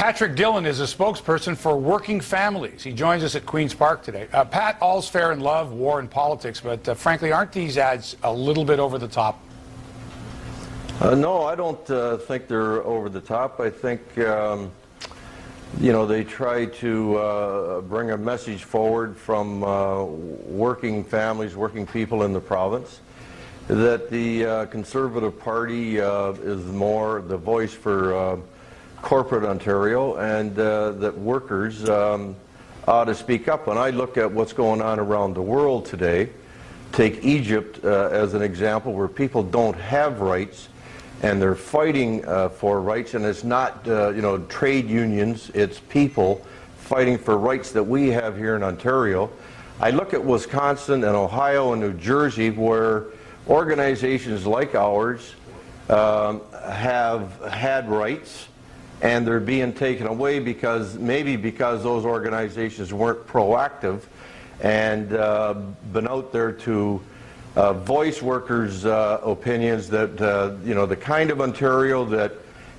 Patrick Dillon is a spokesperson for working families. He joins us at Queen's Park today. Pat, all's fair in love, war, and politics, but frankly, aren't these ads a little bit over the top? No, I don't think they're over the top. I think, they try to bring a message forward from working families, working people in the province, that the Conservative Party is more the voice for corporate Ontario, and that workers ought to speak up. When I look at what's going on around the world today, take Egypt as an example, where people don't have rights and they're fighting for rights, and it's not trade unions, it's people fighting for rights that we have here in Ontario. I look at Wisconsin and Ohio and New Jersey, where organizations like ours have had rights, and they're being taken away because those organizations weren't proactive and been out there to voice workers' opinions that the kind of Ontario that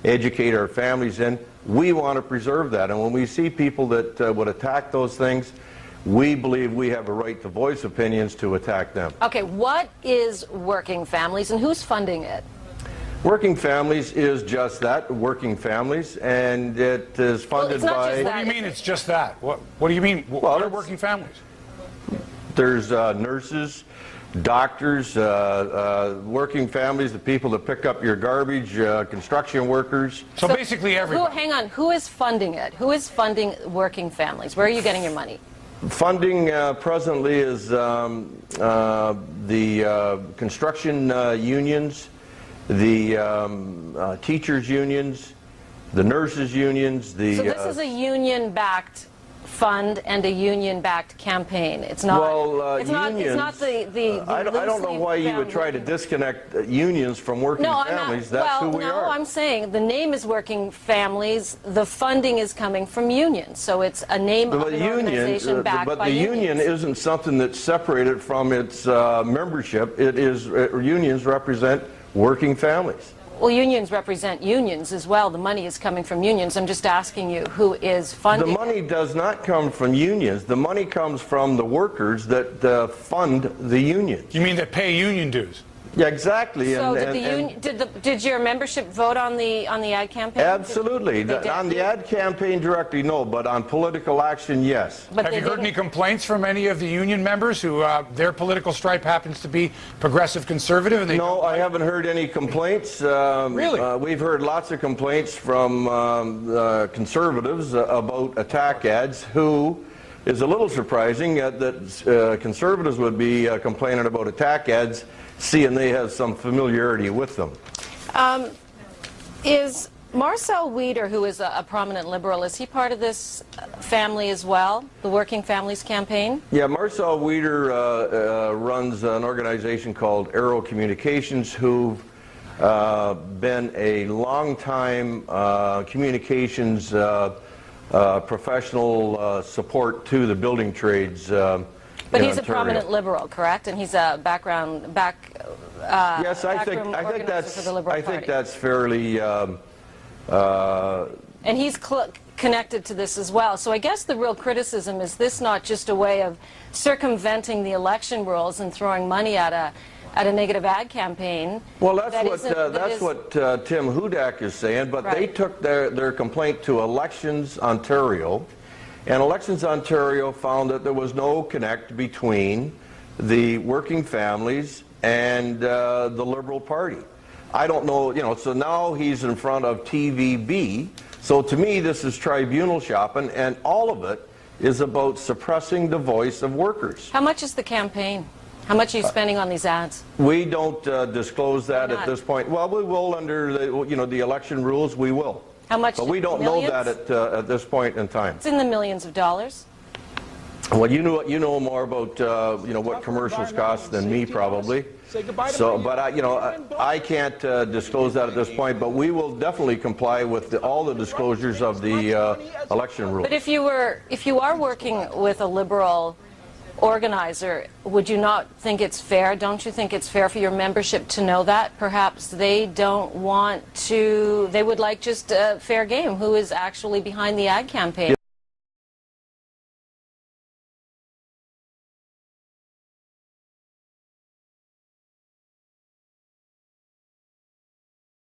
educate our families in, we want to preserve that. And when we see people that would attack those things, we believe we have a right to voice opinions to attack them. Okay, what is Working Families and who's funding it? Working Families is just that, Working Families, and it is funded by... What do you mean it's just that? What do you mean? What are Working Families? There's nurses, doctors, working families, the people that pick up your garbage, construction workers. So basically everybody. Hang on, who is funding it? Who is funding Working Families? Where are you getting your money? Funding presently is the construction unions, the teachers unions, the nurses unions. So this is a union-backed fund and a union-backed campaign. It's not. Well, it's not the I don't know why you would try to disconnect unions from working families. That's who we are. No, I'm saying the name is Working Families. The funding is coming from unions, so it's a name of an organization backed by unions. But the union isn't something that's separated from its membership. It is unions represent working families. Well, unions represent unions as well. The money is coming from unions. I'm just asking you, who is funding The money does not come from unions. The money comes from the workers that fund the unions. You mean that pay union dues? Yeah, exactly. So did your membership vote on the ad campaign? Absolutely. On the ad campaign directly, no, but on political action, yes. But have you heard any complaints from any of the union members who their political stripe happens to be progressive conservative? And no, I haven't heard any complaints. Really? We've heard lots of complaints from conservatives about attack ads, who is a little surprising that conservatives would be complaining about attack ads, seeing they have some familiarity with them. Is Marcel Weeder, who is a prominent Liberal, is he part of this family as well, the Working Families campaign? Yeah, Marcel Weeder runs an organization called Arrow Communications, who've been a long-time communications professional support to the building trades. But he's a prominent Liberal, correct? And he's a yes, I think that's fairly. And he's connected to this as well. So I guess the real criticism is this not just a way of circumventing the election rules and throwing money at a negative ad campaign? Well, that's what Tim Hudak is saying. But they took their complaint to Elections Ontario. And Elections Ontario found that there was no connect between the working families and the Liberal Party. I don't know, so now he's in front of TVB. So to me, this is tribunal shopping, and all of it is about suppressing the voice of workers. How much is the campaign? How much are you spending on these ads? We don't disclose that at this point. Well, we will under the election rules, we will. How much? But we don't know that at this point in time. It's in the millions of dollars. Well, you know more about what commercials cost than me probably. So, but I can't disclose that at this point. But we will definitely comply with all the disclosures of the election rules. But if you are working with a Liberal organizer, would you not think it's fair? Don't you think it's fair for your membership to know that? Perhaps they don't want to, they would like just a fair game. Who is actually behind the ad campaign?